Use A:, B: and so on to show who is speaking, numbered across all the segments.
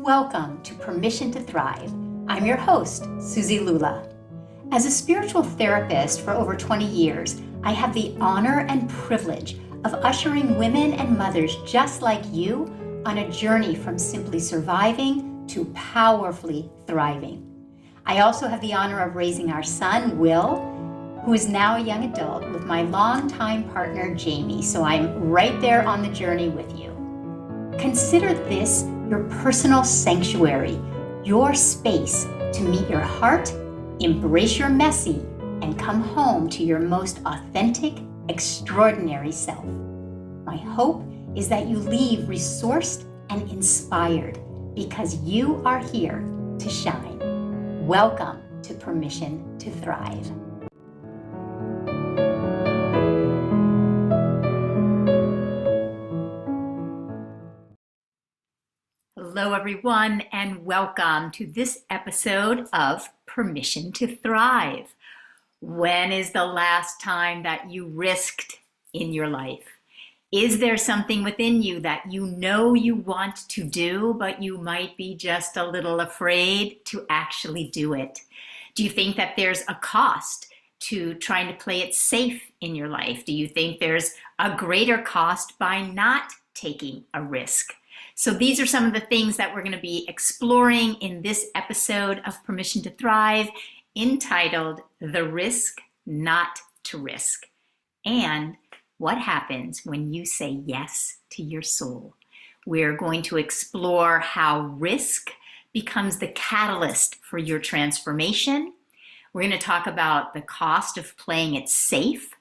A: Welcome to Permission to Thrive. I'm your host, Suzi Lula. As a spiritual therapist for over 20 years, I have the honor and privilege of ushering women and mothers just like you on a journey from simply surviving to powerfully thriving. I also have the honor of raising our son, Will, who is now a young adult, with my longtime partner, Jamie, so I'm right there on the journey with you. Consider this your personal sanctuary, your space to meet your heart, embrace your messy, and come home to your most authentic, extraordinary self. My hope is that you leave resourced and inspired because you are here to shine. Welcome to Permission to Thrive. Hello, everyone, and welcome to this episode of Permission to Thrive. When is the last time that you risked in your life? Is there something within you that you know you want to do, but you might be just a little afraid to actually do it? Do you think that there's a cost to trying to play it safe in your life? Do you think there's a greater cost by not taking a risk? So these are some of the things that we're going to be exploring in this episode of Permission to Thrive, entitled The Risk Not to Risk, and what happens when you say yes to your soul. We're going to explore how risk becomes the catalyst for your transformation. We're going to talk about the cost of playing it safe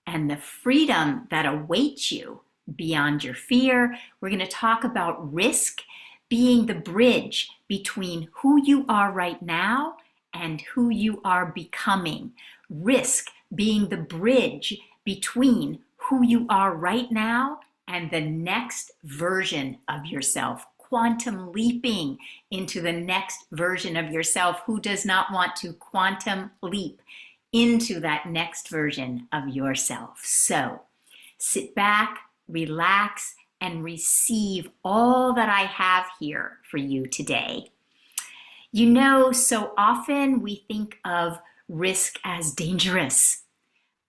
A: and the freedom that awaits you beyond your fear. We're going to talk about risk being the bridge between who you are right now and who you are becoming. Risk being the bridge between who you are right now and the next version of yourself. Quantum leaping into the next version of yourself. Who does not want to quantum leap into that next version of yourself? So sit back, relax, and receive all that I have here for you today. You know, so often we think of risk as dangerous.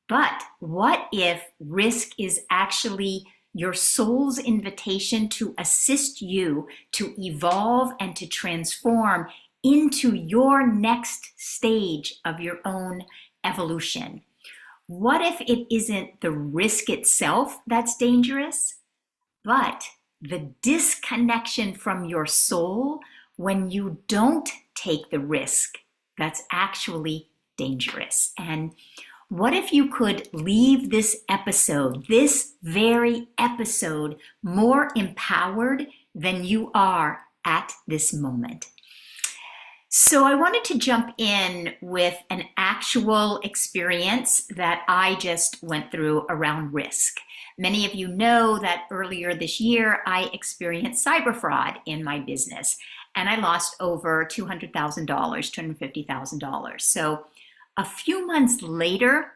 A: But what if risk is actually your soul's invitation to assist you to evolve and to transform into your next stage of your own evolution? What if it isn't the risk itself that's dangerous, but the disconnection from your soul when you don't take the risk that's actually dangerous? And what if you could leave this episode, this very episode, more empowered than you are at this moment? So I wanted to jump in with an actual experience that I just went through around risk. Many of you know that earlier this year, I experienced cyber fraud in my business, and I lost over $200,000, $250,000. So a few months later,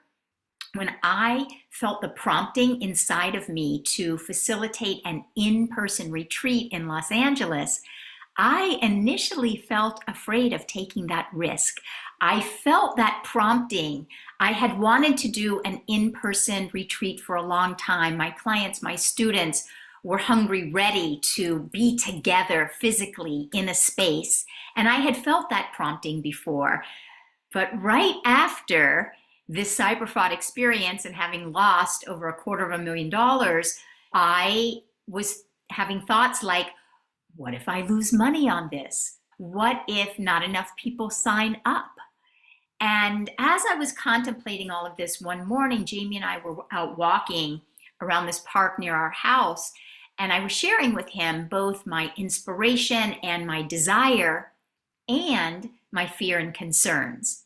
A: when I felt the prompting inside of me to facilitate an in-person retreat in Los Angeles, I initially felt afraid of taking that risk. I felt that prompting. I had wanted to do an in-person retreat for a long time. My clients, my students were hungry, ready to be together physically in a space. And I had felt that prompting before. But right after this cyber fraud experience and having lost over $250,000, I was having thoughts like, what if I lose money on this? What if not enough people sign up? And as I was contemplating all of this, one morning, Jamie and I were out walking around this park near our house, and I was sharing with him both my inspiration and my desire and my fear and concerns.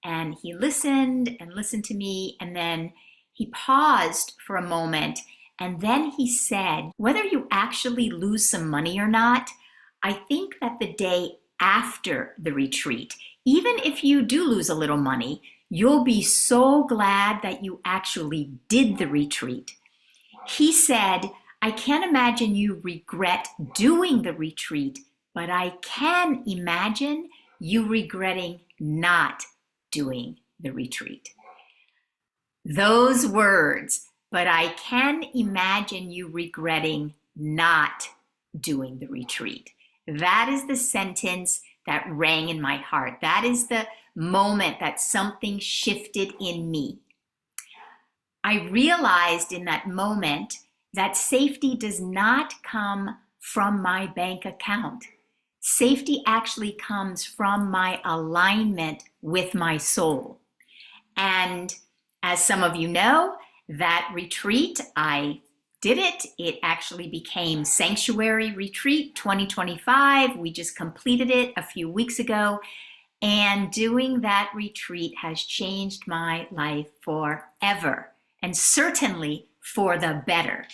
A: And he listened and listened to me, and then he paused for a moment. And then he said, whether you actually lose some money or not, I think that the day after the retreat, even if you do lose a little money, you'll be so glad that you actually did the retreat. He said, I can't imagine you regret doing the retreat, but I can imagine you regretting not doing the retreat. Those words, but I can imagine you regretting not doing the retreat. That is the sentence that rang in my heart. That is the moment that something shifted in me. I realized in that moment that safety does not come from my bank account. Safety actually comes from my alignment with my soul. And as some of you know, that retreat, I did it. It actually became Sanctuary Retreat 2025. We just completed it a few weeks ago. And doing that retreat has changed my life forever, and certainly for the better.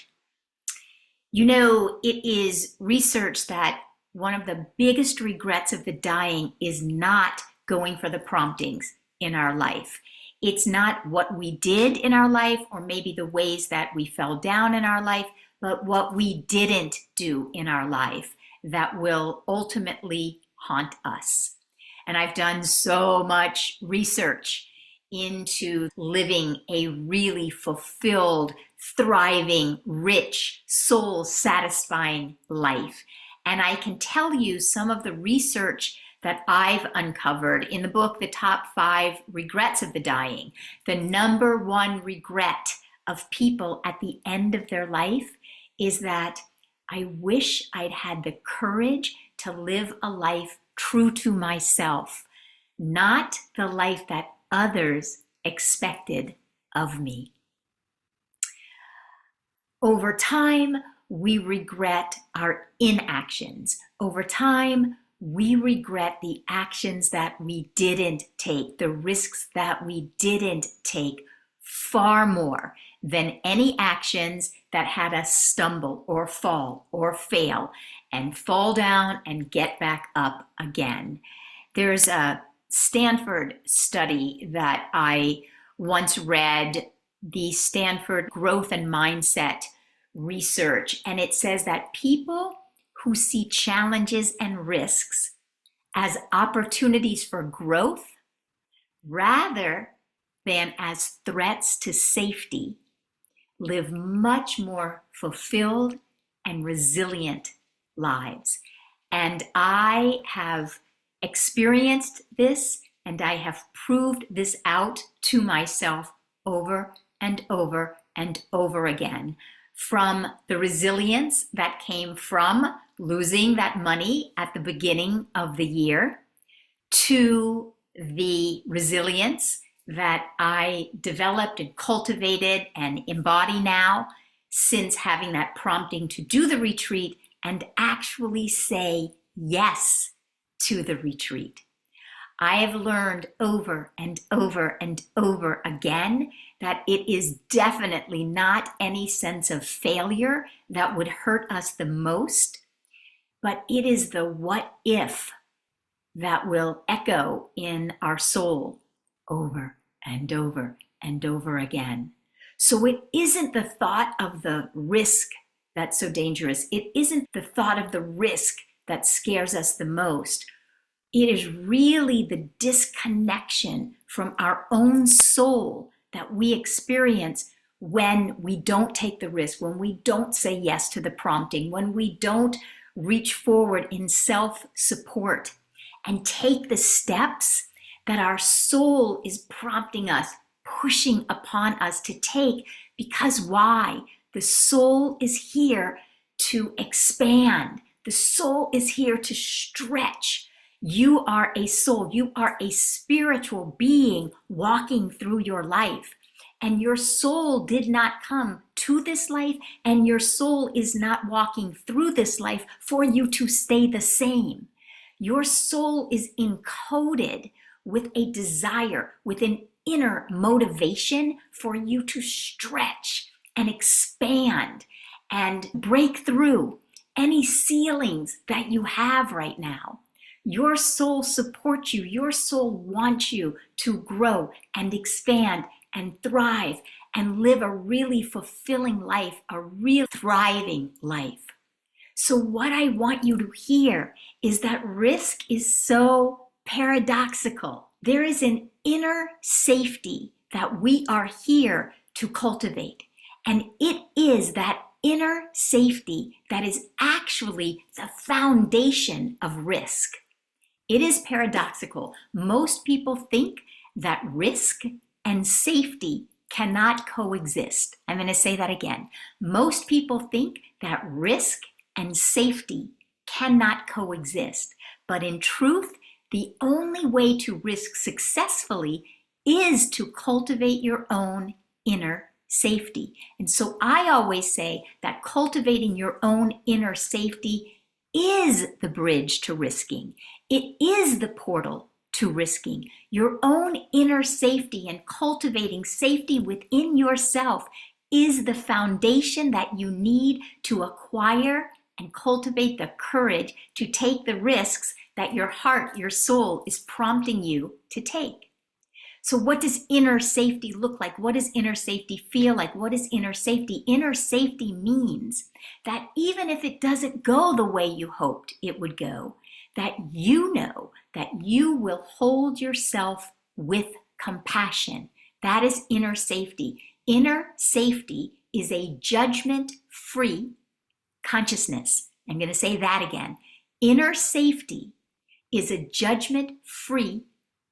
A: You know, it is research that one of the biggest regrets of the dying is not going for the promptings in our life. It's not what we did in our life or maybe the ways that we fell down in our life, but what we didn't do in our life that will ultimately haunt us. And I've done so much research into living a really fulfilled, thriving, rich, soul-satisfying life. And I can tell you some of the research that I've uncovered in the book, The Top 5 Regrets of the Dying. The number one regret of people at the end of their life is that I wish I'd had the courage to live a life true to myself, not the life that others expected of me. Over time, we regret our inactions. Over time, we regret the actions that we didn't take, the risks that we didn't take, far more than any actions that had us stumble or fall or fail and fall down and get back up again. There's a Stanford study that I once read, the Stanford Growth and Mindset research, and it says that people who see challenges and risks as opportunities for growth rather than as threats to safety live much more fulfilled and resilient lives. And I have experienced this, and I have proved this out to myself over and over and over again. From the resilience that came from losing that money at the beginning of the year, to the resilience that I developed and cultivated and embody now since having that prompting to do the retreat and actually say yes to the retreat. I have learned over and over and over again that it is definitely not any sense of failure that would hurt us the most, but it is the what if that will echo in our soul over and over and over again. So it isn't the thought of the risk that's so dangerous. It isn't the thought of the risk that scares us the most. It is really the disconnection from our own soul that we experience when we don't take the risk, when we don't say yes to the prompting, when we don't reach forward in self-support and take the steps that our soul is prompting us, pushing upon us to take. Because why? The soul is here to expand. The soul is here to stretch. You are a soul. You are a spiritual being walking through your life. And your soul did not come to this life, and your soul is not walking through this life for you to stay the same. Your soul is encoded with a desire, with an inner motivation for you to stretch and expand and break through any ceilings that you have right now. Your soul supports you. Your soul wants you to grow and expand and thrive and live a really fulfilling life, a real thriving life. So what I want you to hear is that risk is so paradoxical. There is an inner safety that we are here to cultivate. And it is that inner safety that is actually the foundation of risk. It is paradoxical. Most people think that risk and safety cannot coexist. I'm going to say that again. Most people think that risk and safety cannot coexist. But in truth, the only way to risk successfully is to cultivate your own inner safety. And so I always say that cultivating your own inner safety is the bridge to risking. It is the portal to risking. Your own inner safety and cultivating safety within yourself is the foundation that you need to acquire and cultivate the courage to take the risks that your heart, your soul is prompting you to take. So what does inner safety look like? What does inner safety feel like? What is inner safety? Inner safety means that even if it doesn't go the way you hoped it would go, that you know that you will hold yourself with compassion. That is inner safety. Inner safety is a judgment-free consciousness. I'm going to say that again. Inner safety is a judgment-free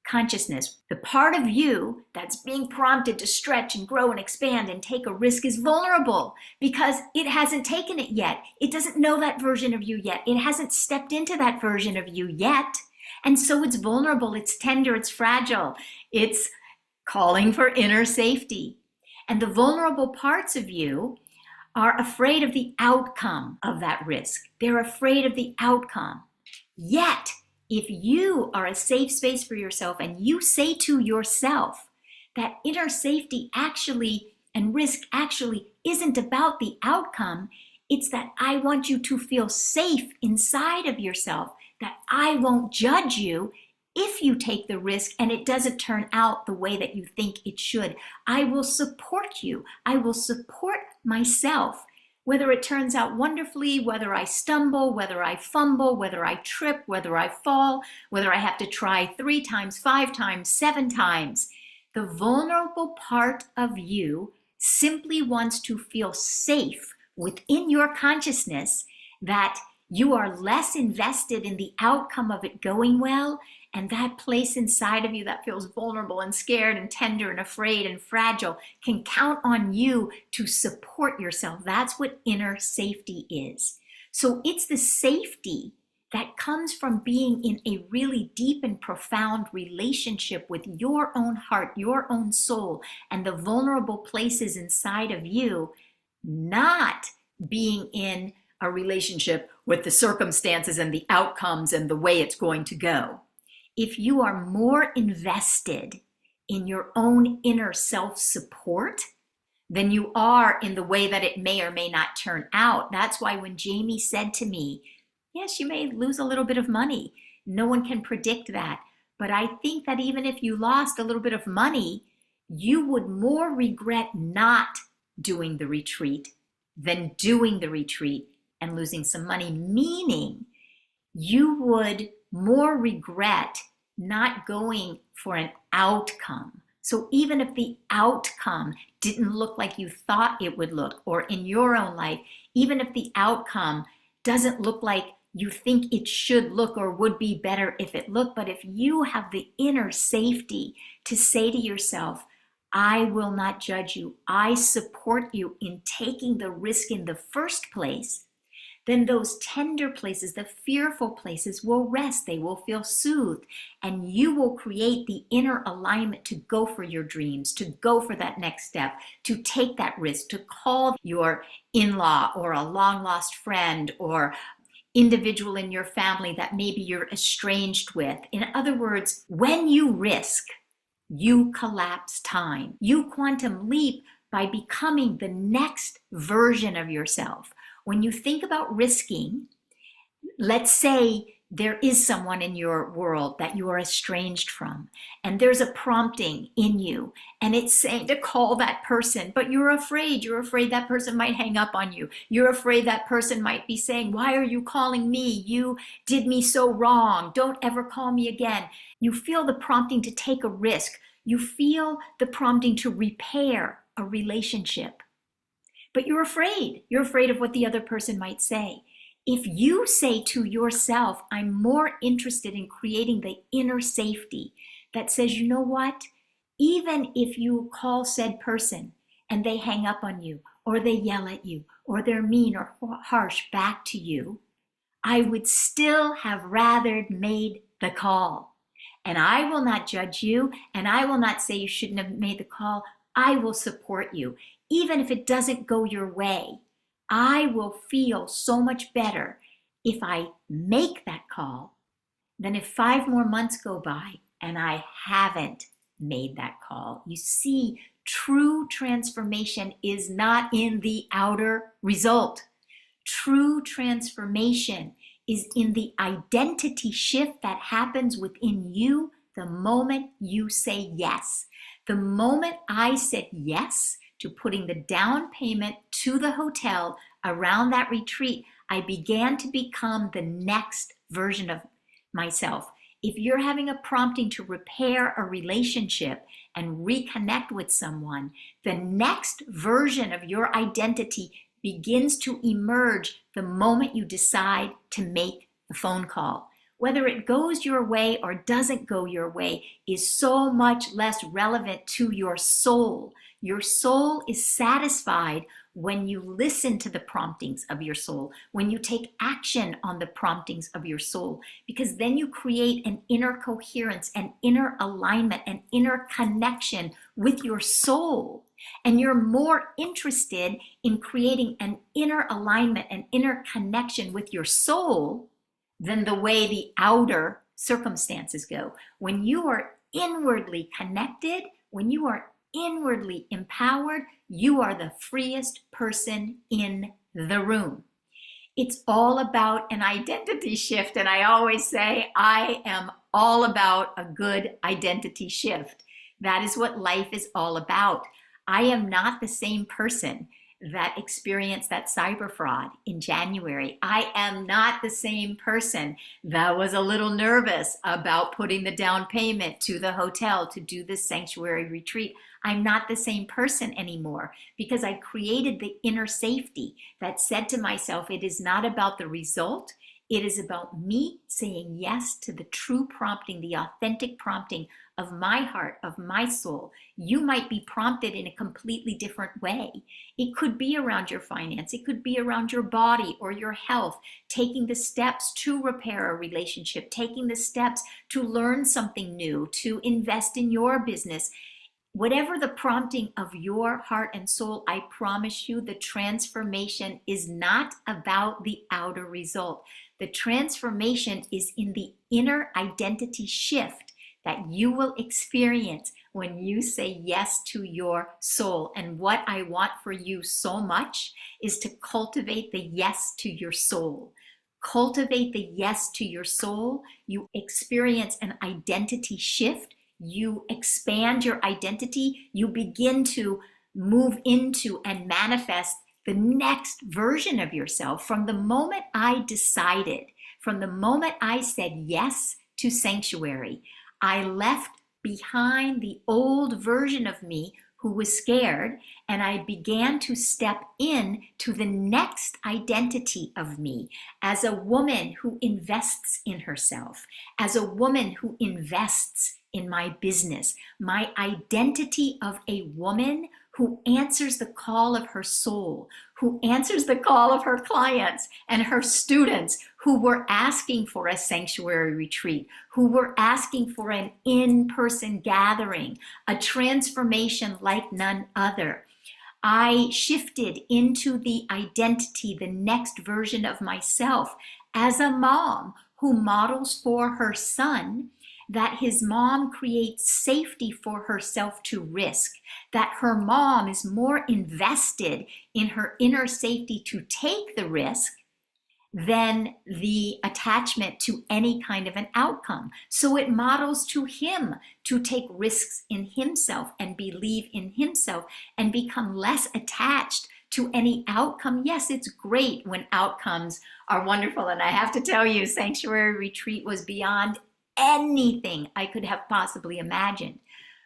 A: consciousness. The part of you that's being prompted to stretch and grow and expand and take a risk is vulnerable because it hasn't taken it yet. It doesn't know that version of you yet. It hasn't stepped into that version of you yet. And so it's vulnerable, it's tender, it's fragile. It's calling for inner safety. And the vulnerable parts of you are afraid of the outcome of that risk. They're afraid of the outcome. Yet, if you are a safe space for yourself and you say to yourself that inner safety actually and risk actually isn't about the outcome, it's that I want you to feel safe inside of yourself, that I won't judge you if you take the risk and it doesn't turn out the way that you think it should. I will support you. I will support myself. Whether it turns out wonderfully, whether I stumble, whether I fumble, whether I trip, whether I fall, whether I have to try 3 times, 5 times, 7 times, the vulnerable part of you simply wants to feel safe within your consciousness that you are less invested in the outcome of it going well, and that place inside of you that feels vulnerable and scared and tender and afraid and fragile can count on you to support yourself. That's what inner safety is. So it's the safety that comes from being in a really deep and profound relationship with your own heart, your own soul, and the vulnerable places inside of you, not being in a relationship with the circumstances and the outcomes and the way it's going to go. If you are more invested in your own inner self-support than you are in the way that it may or may not turn out, that's why when Jamie said to me, yes, you may lose a little bit of money. No one can predict that. But I think that even if you lost a little bit of money, you would more regret not doing the retreat than doing the retreat and losing some money, meaning you would more regret not going for an outcome. So even if the outcome didn't look like you thought it would look, or in your own life, even if the outcome doesn't look like you think it should look or would be better if it looked, but if you have the inner safety to say to yourself, I will not judge you, I support you in taking the risk in the first place, then those tender places, the fearful places will rest, they will feel soothed, and you will create the inner alignment to go for your dreams, to go for that next step, to take that risk, to call your in-law or a long-lost friend or individual in your family that maybe you're estranged with. In other words, when you risk, you collapse time. You quantum leap by becoming the next version of yourself. When you think about risking, let's say there is someone in your world that you are estranged from, and there's a prompting in you, and it's saying to call that person, but you're afraid. You're afraid that person might hang up on you. You're afraid that person might be saying, why are you calling me? You did me so wrong. Don't ever call me again. You feel the prompting to take a risk. You feel the prompting to repair a relationship, but you're afraid. You're afraid of what the other person might say. If you say to yourself, I'm more interested in creating the inner safety that says, you know what? Even if you call said person and they hang up on you, or they yell at you, or they're mean or harsh back to you, I would still have rather made the call. And I will not judge you, and I will not say you shouldn't have made the call. I will support you. Even if it doesn't go your way, I will feel so much better if I make that call than if 5 more months go by and I haven't made that call. You see, true transformation is not in the outer result. True transformation is in the identity shift that happens within you the moment you say yes. The moment I said yes to putting the down payment to the hotel around that retreat, I began to become the next version of myself. If you're having a prompting to repair a relationship and reconnect with someone, the next version of your identity begins to emerge the moment you decide to make the phone call. Whether it goes your way or doesn't go your way is so much less relevant to your soul. Your soul is satisfied when you listen to the promptings of your soul, when you take action on the promptings of your soul, because then you create an inner coherence, an inner alignment, an inner connection with your soul. And you're more interested in creating an inner alignment, an inner connection with your soul than the way the outer circumstances go. When you are inwardly connected, when you are inwardly empowered, you are the freest person in the room. It's all about an identity shift. And I always say, I am all about a good identity shift. That is what life is all about. I am not the same person that experienced that cyber fraud in January. I am not the same person that was a little nervous about putting the down payment to the hotel to do this sanctuary retreat. I'm not the same person anymore because I created the inner safety that said to myself, it is not about the result. It is about me saying yes to the true prompting, the authentic prompting of my heart, of my soul. You might be prompted in a completely different way. It could be around your finance. It could be around your body or your health, taking the steps to repair a relationship, taking the steps to learn something new, to invest in your business. Whatever the prompting of your heart and soul, I promise you the transformation is not about the outer result. The transformation is in the inner identity shift that you will experience when you say yes to your soul. And what I want for you so much is to cultivate the yes to your soul. Cultivate the yes to your soul. You experience an identity shift. You expand your identity. You begin to move into and manifest the next version of yourself. From the moment I decided, from the moment I said yes to Sanctuary, I left behind the old version of me who was scared, and I began to step in to the next identity of me as a woman who invests in herself, as a woman who invests in my business, my identity of a woman who answers the call of her soul, who answers the call of her clients and her students who were asking for a sanctuary retreat, who were asking for an in-person gathering, a transformation like none other. I shifted into the identity, the next version of myself as a mom who models for her son that his mom creates safety for herself to risk, that her mom is more invested in her inner safety to take the risk than the attachment to any kind of an outcome. So it models to him to take risks in himself and believe in himself and become less attached to any outcome. Yes, it's great when outcomes are wonderful. And I have to tell you, Sanctuary Retreat was beyond anything I could have possibly imagined.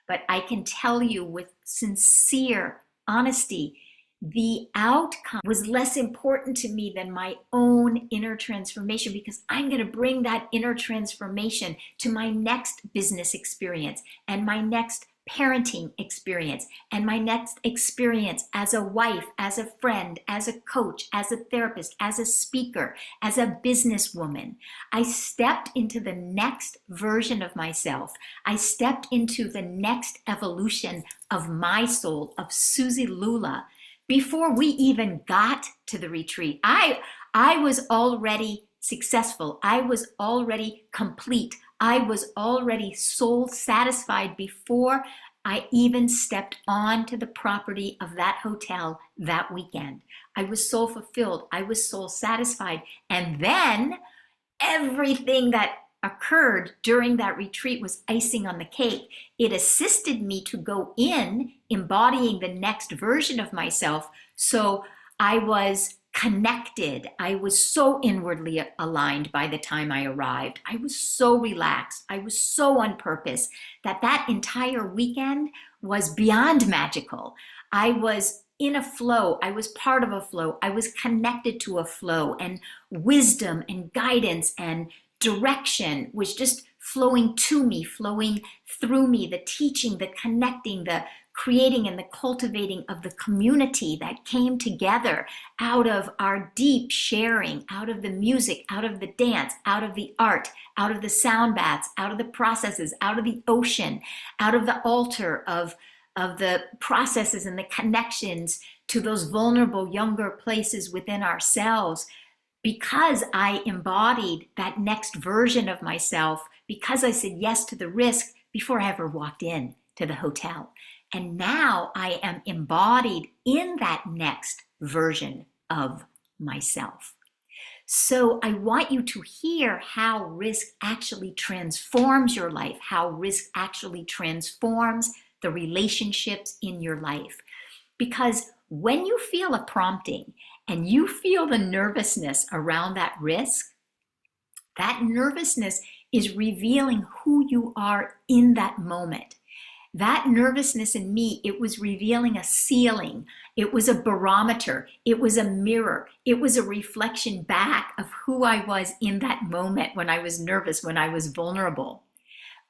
A: But I can tell you with sincere honesty, the outcome was less important to me than my own inner transformation, because I'm going to bring that inner transformation to my next business experience and my next parenting experience and my next experience as a wife, as a friend, as a coach, as a therapist, as a speaker, as a businesswoman. I stepped into the next version of myself. I stepped into the next evolution of my soul, of Suzi Lula, before we even got to the retreat. I was already successful. I was already complete. I was already soul satisfied before I even stepped onto the property of that hotel that weekend. I was soul fulfilled. I was soul satisfied. And then everything that occurred during that retreat was icing on the cake. It assisted me to go in embodying the next version of myself. So I was connected. I was so inwardly aligned by the time I arrived. I was so relaxed. I was so on purpose that entire weekend was beyond magical. I was in a flow. I was part of a flow. I was connected to a flow, and wisdom and guidance and direction was just flowing to me, flowing through me, the teaching, the connecting, the creating and the cultivating of the community that came together out of our deep sharing, out of the music, out of the dance, out of the art, out of the sound baths, out of the processes, out of the ocean, out of the altar of the processes and the connections to those vulnerable younger places within ourselves. Because I embodied that next version of myself, because I said yes to the risk before I ever walked in to the hotel. And now I am embodied in that next version of myself. So I want you to hear how risk actually transforms your life, how risk actually transforms the relationships in your life. Because when you feel a prompting and you feel the nervousness around that risk, that nervousness is revealing who you are in that moment. That nervousness in me, it was revealing a ceiling. It was a barometer. It was a mirror. It was a reflection back of who I was in that moment when I was nervous, when I was vulnerable.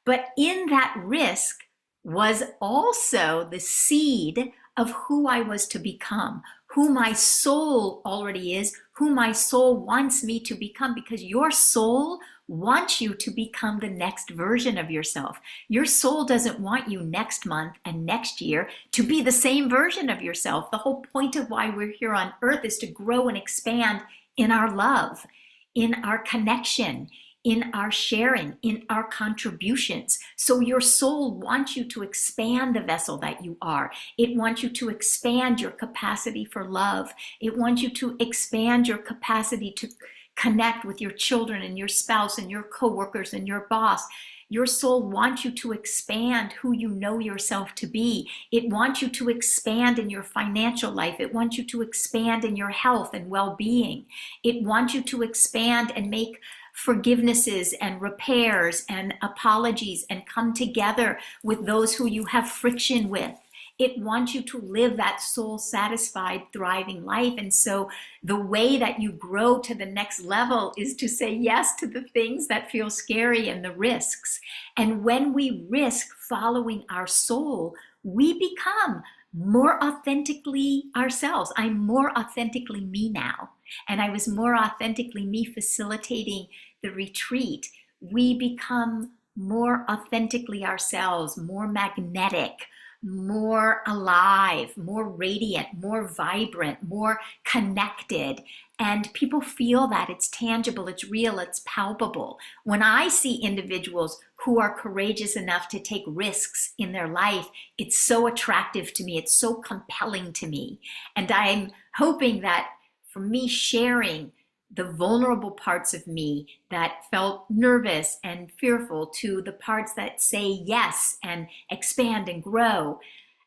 A: But in that risk was also the seed of who I was to become, who my soul already is, who my soul wants me to become, because your soul wants you to become the next version of yourself. Your soul doesn't want you next month and next year to be the same version of yourself. The whole point of why we're here on earth is to grow and expand in our love, in our connection, in our sharing, in our contributions. So your soul wants you to expand the vessel that you are. It wants you to expand your capacity for love. It wants you to expand your capacity to connect with your children and your spouse and your coworkers and your boss. Your soul wants you to expand who you know yourself to be. It wants you to expand in your financial life. It wants you to expand in your health and well-being. It wants you to expand and make forgivenesses and repairs and apologies and come together with those who you have friction with. It wants you to live that soul satisfied, thriving life. And so the way that you grow to the next level is to say yes to the things that feel scary and the risks. And when we risk following our soul, we become more authentically ourselves. I'm more authentically me now. And I was more authentically me facilitating the retreat. We become more authentically ourselves, more magnetic, more alive, more radiant, more vibrant, more connected. And people feel that it's tangible, it's real, it's palpable. When I see individuals who are courageous enough to take risks in their life, it's so attractive to me, it's so compelling to me. And I'm hoping that for me sharing the vulnerable parts of me that felt nervous and fearful to the parts that say yes and expand and grow,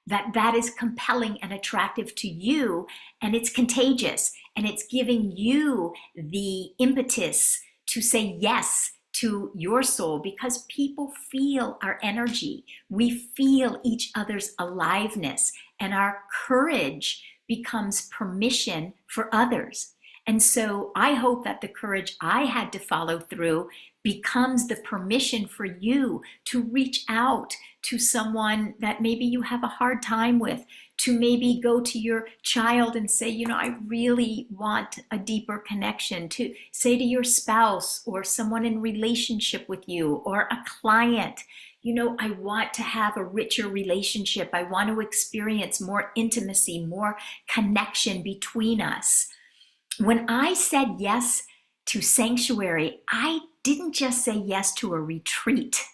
A: that is compelling and attractive to you, and it's contagious, and it's giving you the impetus to say yes to your soul, because people feel our energy. We feel each other's aliveness, and our courage becomes permission for others. And so I hope that the courage I had to follow through becomes the permission for you to reach out to someone that maybe you have a hard time with, to maybe go to your child and say, you know, I really want a deeper connection, to say to your spouse or someone in relationship with you or a client, you know, I want to have a richer relationship. I want to experience more intimacy, more connection between us. When I said yes to Sanctuary, I didn't just say yes to a retreat.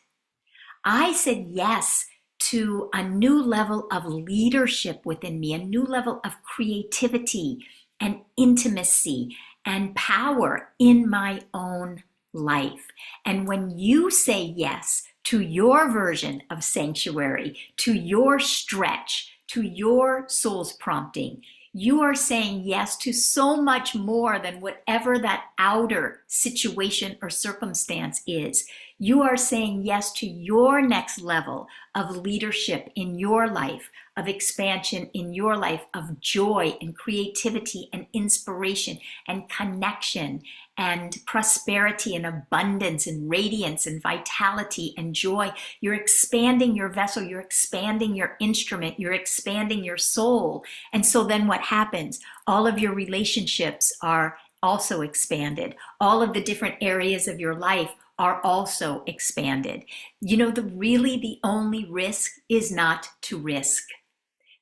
A: I said yes to a new level of leadership within me, a new level of creativity and intimacy and power in my own life. And when you say yes to your version of Sanctuary, to your stretch, to your soul's prompting, you are saying yes to so much more than whatever that outer situation or circumstance is. You are saying yes to your next level of leadership in your life, of expansion in your life, of joy and creativity and inspiration and connection and prosperity and abundance and radiance and vitality and joy. You're expanding your vessel, you're expanding your instrument, you're expanding your soul. And so then what happens? All of your relationships are also expanded. All of the different areas of your life are also expanded. You know, the only risk is not to risk.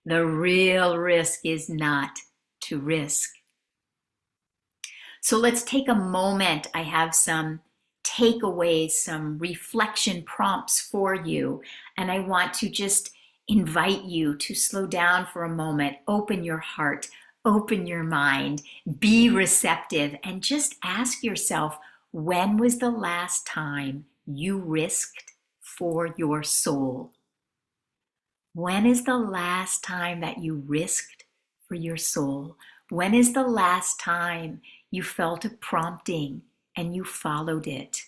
A: The real risk is not to risk. So let's take a moment. I have some takeaways, some reflection prompts for you. And I want to just invite you to slow down for a moment, open your heart, open your mind, be receptive, and just ask yourself, when was the last time you risked for your soul? When is the last time that you risked for your soul? When is the last time you felt a prompting and you followed it?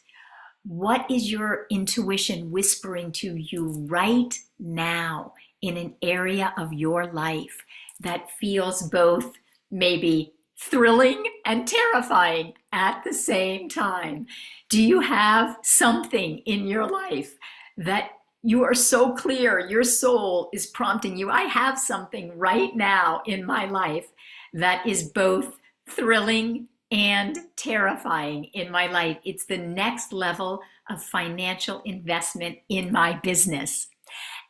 A: What is your intuition whispering to you right now in an area of your life that feels both maybe thrilling and terrifying at the same time? Do you have something in your life that you are so clear your soul is prompting you? I have something right now in my life that is both thrilling and terrifying in my life. It's the next level of financial investment in my business.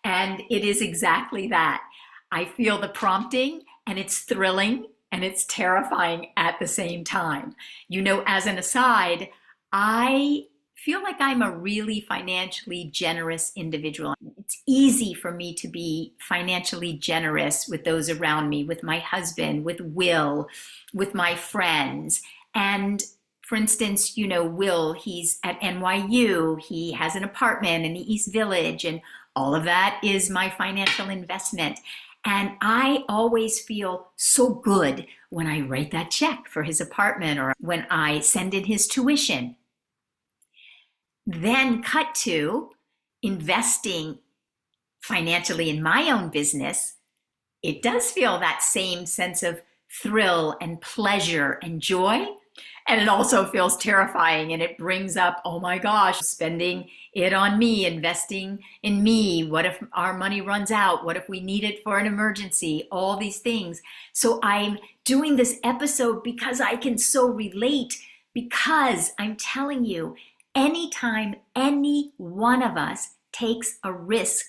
A: And it is exactly that. I feel the prompting, and it's thrilling and it's terrifying at the same time. You know, as an aside, I feel like I'm a really financially generous individual. It's easy for me to be financially generous with those around me, with my husband, with Will, with my friends. And for instance, you know, Will, he's at NYU, he has an apartment in the East Village, and all of that is my financial investment. And I always feel so good when I write that check for his apartment or when I send in his tuition. Then cut to investing financially in my own business. It does feel that same sense of thrill and pleasure and joy. And it also feels terrifying, and it brings up, oh my gosh, spending it on me, investing in me. What if our money runs out? What if we need it for an emergency? All these things. So I'm doing this episode because I can so relate, because I'm telling you, anytime any one of us takes a risk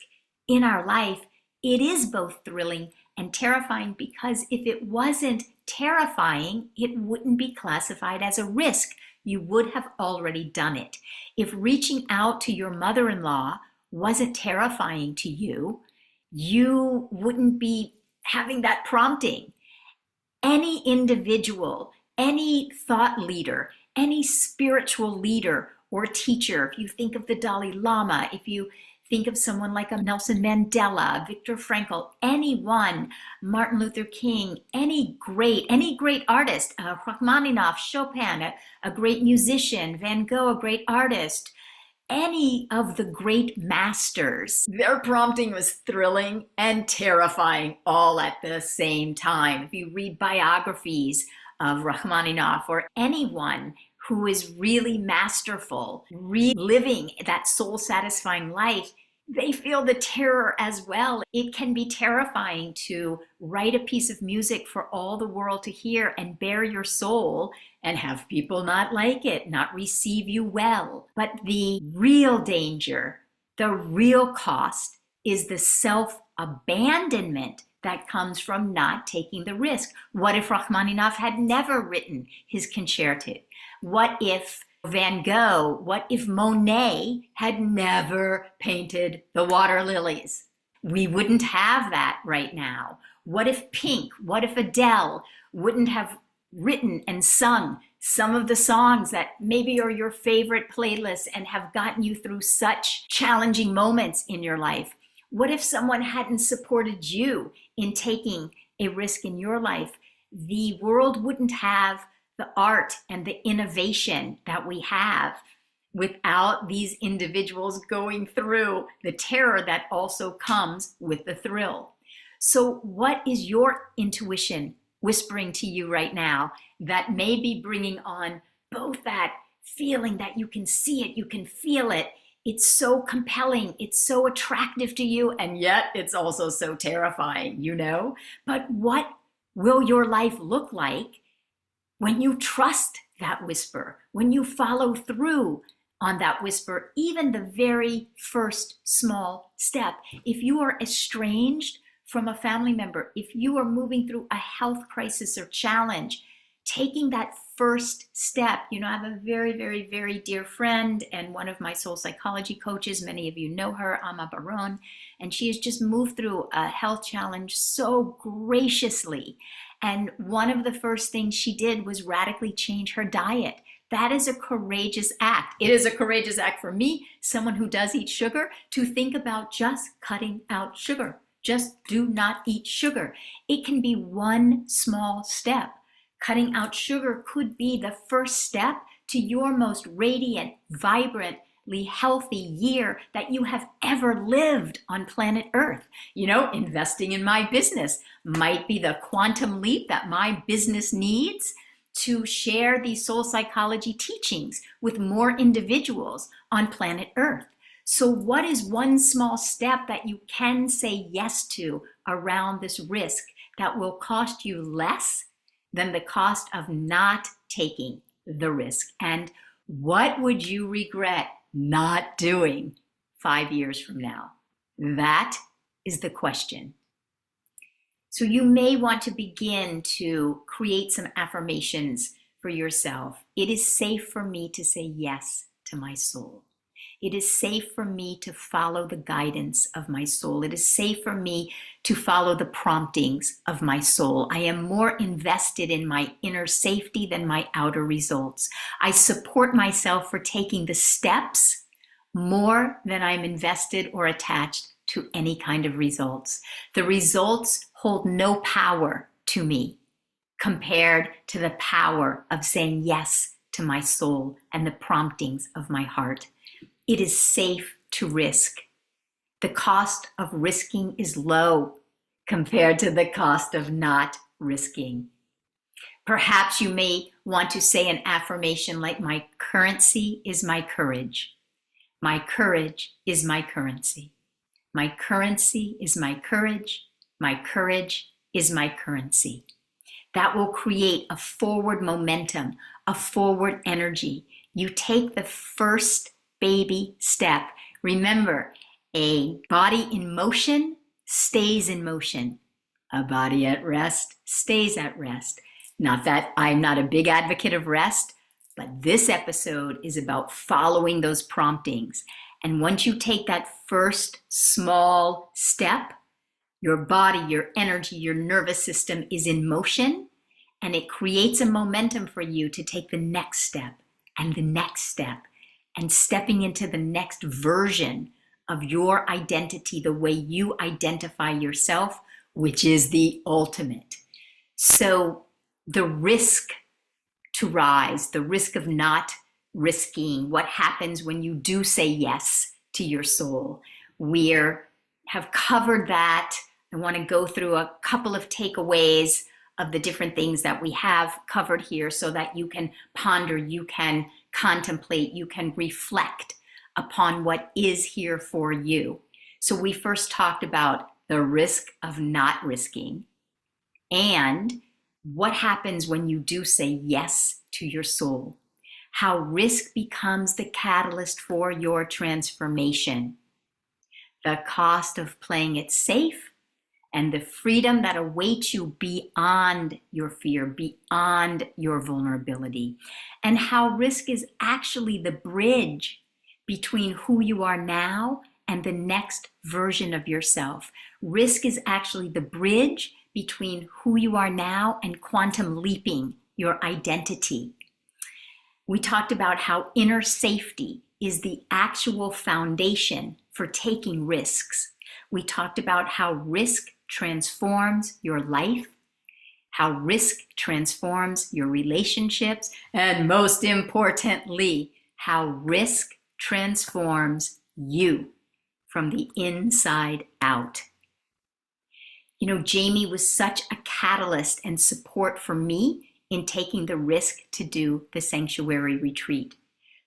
A: in our life, it is both thrilling and terrifying, because if it wasn't terrifying, it wouldn't be classified as a risk. You would have already done it. If reaching out to your mother-in-law wasn't terrifying to you, you wouldn't be having that prompting. Any individual Any thought leader, any spiritual leader or teacher, if you think of the Dalai Lama, if you think of someone like a Nelson Mandela, Viktor Frankl, anyone, Martin Luther King, any great artist, Rachmaninoff, Chopin, a great musician, Van Gogh, a great artist, any of the great masters, their prompting was thrilling and terrifying all at the same time. If you read biographies of Rachmaninoff or anyone who is really masterful, reliving that soul-satisfying life, they feel the terror as well. It can be terrifying to write a piece of music for all the world to hear and bare your soul and have people not like it, not receive you well. But the real danger, the real cost, is the self-abandonment that comes from not taking the risk. What if Rachmaninoff had never written his concerto? What if Van Gogh, what if Monet had never painted the water lilies? We wouldn't have that right now. What if Pink, what if Adele wouldn't have written and sung some of the songs that maybe are your favorite playlists and have gotten you through such challenging moments in your life? What if someone hadn't supported you in taking a risk in your life? The world wouldn't have the art and the innovation that we have without these individuals going through the terror that also comes with the thrill. So what is your intuition whispering to you right now that may be bringing on both that feeling that you can see it, you can feel it, it's so compelling, it's so attractive to you, and yet it's also so terrifying, you know? But what will your life look like when you trust that whisper, when you follow through on that whisper, even the very first small step? If you are estranged from a family member, if you are moving through a health crisis or challenge, taking that first step. You know, I have a very, very, very dear friend and one of my soul psychology coaches. Many of you know her, Ama Baron, and she has just moved through a health challenge so graciously. And one of the first things she did was radically change her diet. That is a courageous act. It is a courageous act for me, someone who does eat sugar, to think about just cutting out sugar. Just do not eat sugar. It can be one small step. Cutting out sugar could be the first step to your most radiant, vibrantly healthy year that you have ever lived on planet Earth. You know, investing in my business might be the quantum leap that my business needs to share these soul psychology teachings with more individuals on planet Earth. So what is one small step that you can say yes to around this risk that will cost you less than the cost of not taking the risk? And what would you regret not doing 5 years from now? That is the question. So you may want to begin to create some affirmations for yourself. It is safe for me to say yes to my soul. It is safe for me to follow the guidance of my soul. It is safe for me to follow the promptings of my soul. I am more invested in my inner safety than my outer results. I support myself for taking the steps more than I'm invested or attached to any kind of results. The results hold no power to me compared to the power of saying yes to my soul and the promptings of my heart. It is safe to risk. The cost of risking is low compared to the cost of not risking. Perhaps you may want to say an affirmation like, my currency is my courage. My courage is my currency. My currency is my courage. My courage is my currency. That will create a forward momentum, a forward energy. You take the first baby step. Remember, a body in motion stays in motion. A body at rest stays at rest. Not that I'm not a big advocate of rest, but this episode is about following those promptings. And once you take that first small step, your body, your energy, your nervous system is in motion, and it creates a momentum for you to take the next step and the next step and stepping into the next version of your identity, the way you identify yourself, which is the ultimate. So the risk to rise, the risk of not risking, what happens when you do say yes to your soul. We have covered that. I want to go through a couple of takeaways of the different things that we have covered here so that you can ponder, you can contemplate, you can reflect upon what is here for you. So we first talked about the risk of not risking and what happens when you do say yes to your soul, how risk becomes the catalyst for your transformation, the cost of playing it safe, and the freedom that awaits you beyond your fear, beyond your vulnerability, and how risk is actually the bridge between who you are now and the next version of yourself. Risk is actually the bridge between who you are now and quantum leaping your identity. We talked about how inner safety is the actual foundation for taking risks. We talked about how risk transforms your life, how risk transforms your relationships, and most importantly, how risk transforms you from the inside out. You know, Jamie was such a catalyst and support for me in taking the risk to do the sanctuary retreat.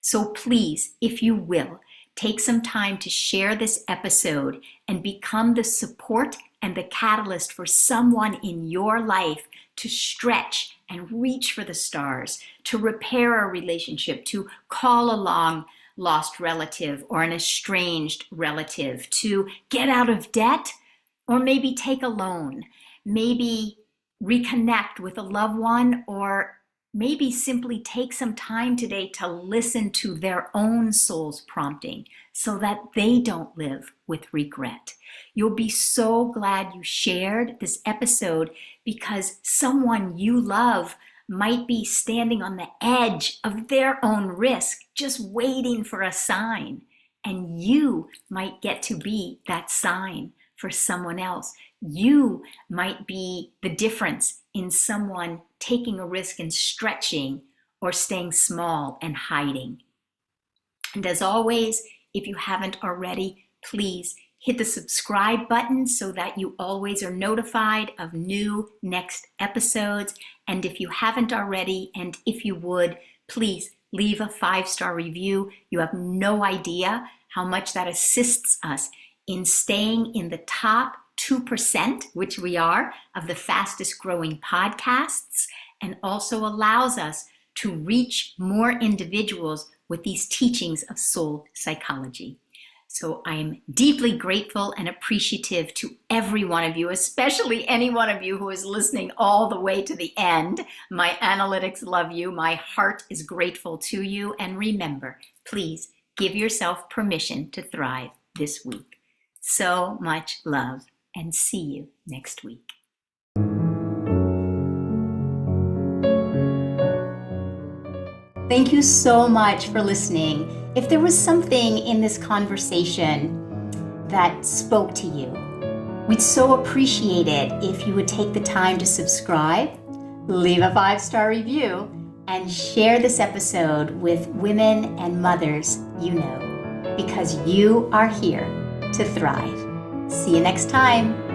A: So please, if you will, take some time to share this episode and become the support and the catalyst for someone in your life to stretch and reach for the stars, to repair a relationship, to call a long lost relative or an estranged relative, to get out of debt, or maybe take a loan, maybe reconnect with a loved one, or maybe simply take some time today to listen to their own soul's prompting so that they don't live with regret. You'll be so glad you shared this episode because someone you love might be standing on the edge of their own risk, just waiting for a sign. And you might get to be that sign for someone else. You might be the difference in someone taking a risk and stretching or staying small and hiding. And as always, if you haven't already, please hit the subscribe button so that you always are notified of new next episodes. And if you haven't already, and if you would, please leave a 5-star review. You have no idea how much that assists us in staying in the top 2%, which we are, of the fastest growing podcasts, and also allows us to reach more individuals with these teachings of soul psychology. So I'm deeply grateful and appreciative to every one of you, especially any one of you who is listening all the way to the end. My analytics love you. My heart is grateful to you. And remember, please give yourself permission to thrive this week. So much love, and see you next week. Thank you so much for listening. If there was something in this conversation that spoke to you, we'd so appreciate it if you would take the time to subscribe, leave a 5-star review, and share this episode with women and mothers you know, because you are here to thrive. See you next time.